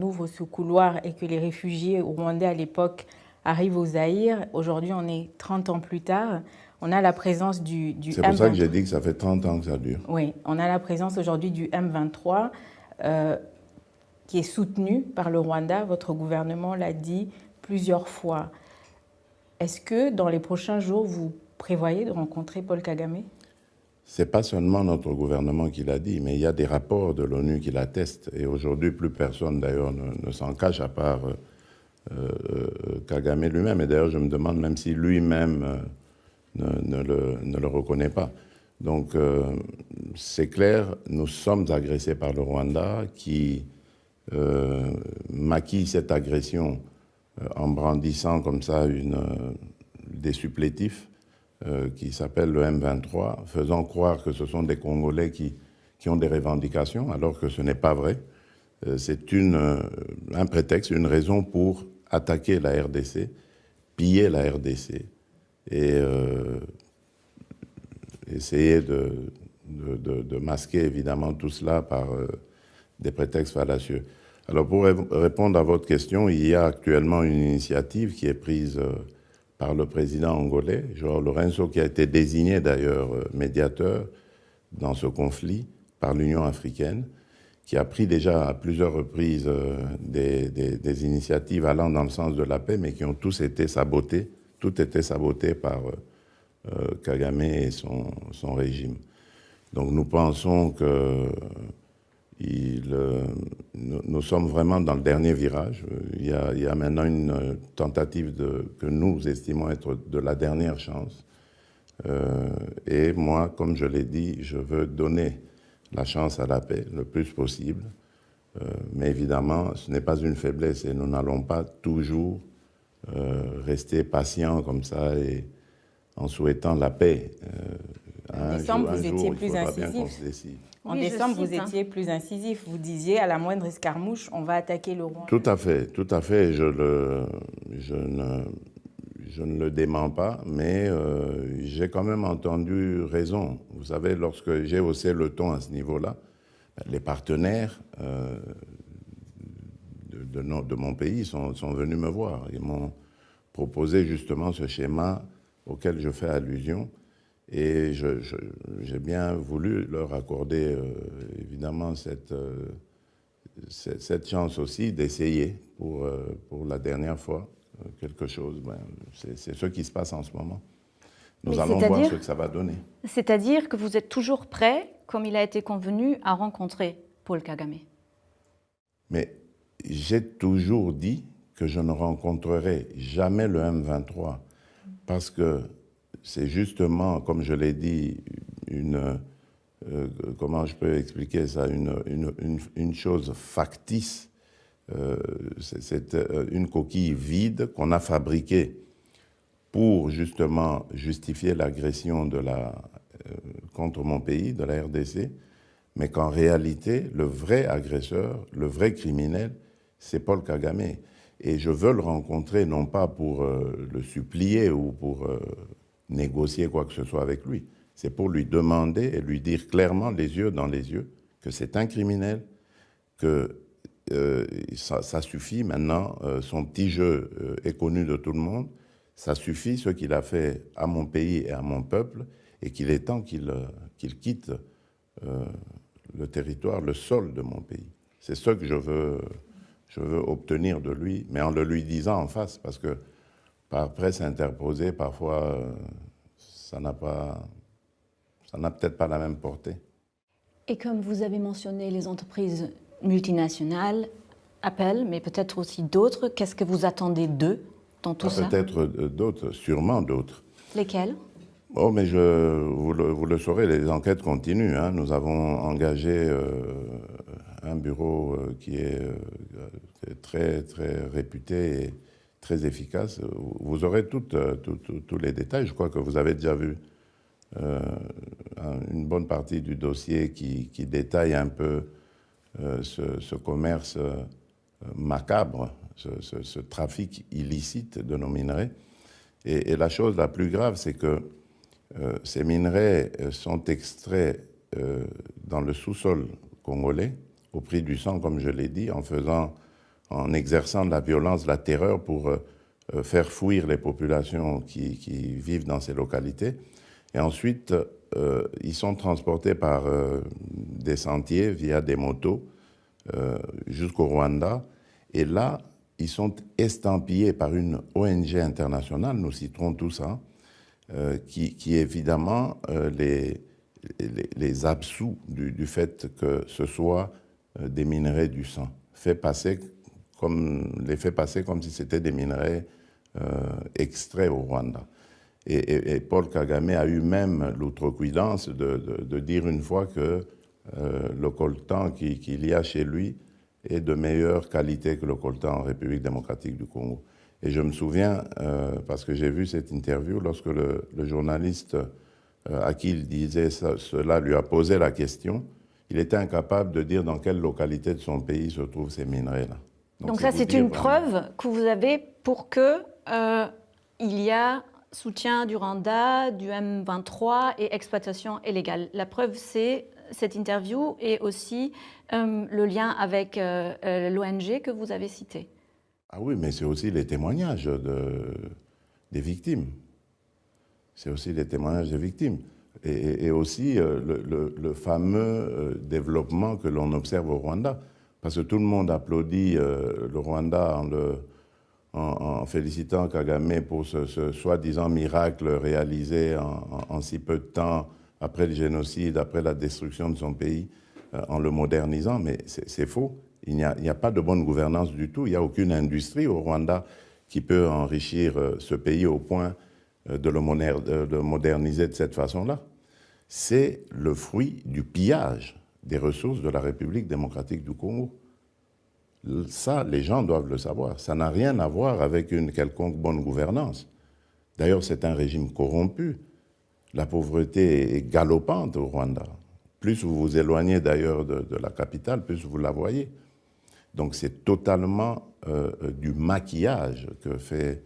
rouvre ce couloir et que les réfugiés rwandais à l'époque arrivent au Zaïre, aujourd'hui on est 30 ans plus tard, on a la présence du C'est pour ça que M23. j'ai dit que ça fait 30 ans que ça dure. Oui, on a la présence aujourd'hui du M23 qui est soutenu par le Rwanda. Votre gouvernement l'a dit plusieurs fois. Est-ce que dans les prochains jours, vous prévoyez de rencontrer Paul Kagame? Ce n'est pas seulement notre gouvernement qui l'a dit, mais il y a des rapports de l'ONU qui l'attestent. Et aujourd'hui, plus personne d'ailleurs ne s'en cache à part Kagame lui-même. Et d'ailleurs, je me demande même si lui-même ne le reconnaît pas. Donc, c'est clair, nous sommes agressés par le Rwanda qui maquille cette agression en brandissant comme ça des supplétifs qui s'appelle le M23, faisant croire que ce sont des Congolais qui ont des revendications, alors que ce n'est pas vrai. C'est un prétexte, une raison pour attaquer la RDC, piller la RDC et essayer de masquer évidemment tout cela par des prétextes fallacieux. Alors pour répondre à votre question, il y a actuellement une initiative qui est prise par le président angolais, João Lourenço, qui a été désigné d'ailleurs médiateur dans ce conflit par l'Union africaine, qui a pris déjà à plusieurs reprises des initiatives allant dans le sens de la paix, mais qui ont tous été sabotées, tout été saboté par Kagame et son régime. Donc nous pensons que nous sommes vraiment dans le dernier virage. Il y a maintenant une tentative que nous estimons être de la dernière chance. Et moi, comme je l'ai dit, je veux donner la chance à la paix le plus possible. Mais évidemment, ce n'est pas une faiblesse et nous n'allons pas toujours rester patients comme ça et en souhaitant la paix. En décembre, vous étiez plus incisif. En décembre, vous étiez plus incisif. Vous disiez, à la moindre escarmouche, on va attaquer le Rwanda. Tout à fait, tout à fait. Je ne le dément pas, mais j'ai quand même entendu raison. Vous savez, lorsque j'ai haussé le ton à ce niveau-là, les partenaires de mon pays sont venus me voir. Ils m'ont proposé justement ce schéma auquel je fais allusion. Et j'ai bien voulu leur accorder, évidemment, cette chance aussi d'essayer pour la dernière fois quelque chose. Ben, c'est ce qui se passe en ce moment. Nous allons voir ce que ça va donner. C'est-à-dire que vous êtes toujours prêt, comme il a été convenu, à rencontrer Paul Kagame? Mais j'ai toujours dit que je ne rencontrerai jamais le M23 parce que c'est justement, comme je l'ai dit, comment je peux expliquer ça, une chose factice. C'est une coquille vide qu'on a fabriquée pour justement justifier l'agression contre mon pays, de la RDC, mais qu'en réalité, le vrai agresseur, le vrai criminel, c'est Paul Kagame. Et je veux le rencontrer non pas pour le supplier ou pour négocier quoi que ce soit avec lui. C'est pour lui demander et lui dire clairement, les yeux dans les yeux, que c'est un criminel, que ça suffit maintenant, son petit jeu est connu de tout le monde, ça suffit ce qu'il a fait à mon pays et à mon peuple, et qu'il est temps qu'il quitte le territoire, le sol de mon pays. C'est ce que je veux obtenir de lui, mais en le lui disant en face, parce que par presse interposée, parfois, ça n'a peut-être pas la même portée. Et comme vous avez mentionné les entreprises multinationales, Apple, mais peut-être aussi d'autres, qu'est-ce que vous attendez d'eux dans tout ça? Peut-être d'autres, sûrement d'autres. Lesquels? Oh, mais vous le saurez, les enquêtes continuent. Hein. Nous avons engagé un bureau qui est très, très réputé et très efficace. Vous aurez tous les détails. Je crois que vous avez déjà vu une bonne partie du dossier qui détaille un peu ce commerce macabre, ce trafic illicite de nos minerais. Et la chose la plus grave, c'est que ces minerais sont extraits dans le sous-sol congolais, au prix du sang, comme je l'ai dit, en faisant en exerçant de la violence, de la terreur pour faire fuir les populations qui vivent dans ces localités. Et ensuite, ils sont transportés par des sentiers via des motos jusqu'au Rwanda. Et là, ils sont estampillés par une ONG internationale, nous citerons tout ça, qui évidemment les absout du fait que ce soit des minerais du sang, les fait passer comme si c'était des minerais extraits au Rwanda. Et Paul Kagame a eu même l'outrecuidance de dire une fois que le coltan qu'il y a chez lui est de meilleure qualité que le coltan en République démocratique du Congo. Et je me souviens, parce que j'ai vu cette interview, lorsque le journaliste à qui il disait cela lui a posé la question, il était incapable de dire dans quelle localité de son pays se trouvent ces minerais-là. Donc ça, c'est une preuve que vous avez pour que il y a soutien du Rwanda, du M23 et exploitation illégale. La preuve, c'est cette interview et aussi le lien avec l'ONG que vous avez cité. Ah oui, mais c'est aussi les témoignages des victimes. C'est aussi les témoignages des victimes. Et aussi le fameux développement que l'on observe au Rwanda. Parce que tout le monde applaudit le Rwanda en félicitant Kagame pour ce soi-disant miracle réalisé en si peu de temps après le génocide, après la destruction de son pays, en le modernisant. Mais c'est faux. Il n'y a pas de bonne gouvernance du tout. Il n'y a aucune industrie au Rwanda qui peut enrichir ce pays au point de le moderniser de cette façon-là. C'est le fruit du pillage des ressources de la République démocratique du Congo. Ça, les gens doivent le savoir. Ça n'a rien à voir avec une quelconque bonne gouvernance. D'ailleurs, c'est un régime corrompu. La pauvreté est galopante au Rwanda. Plus vous vous éloignez d'ailleurs de la capitale, plus vous la voyez. Donc c'est totalement du maquillage que fait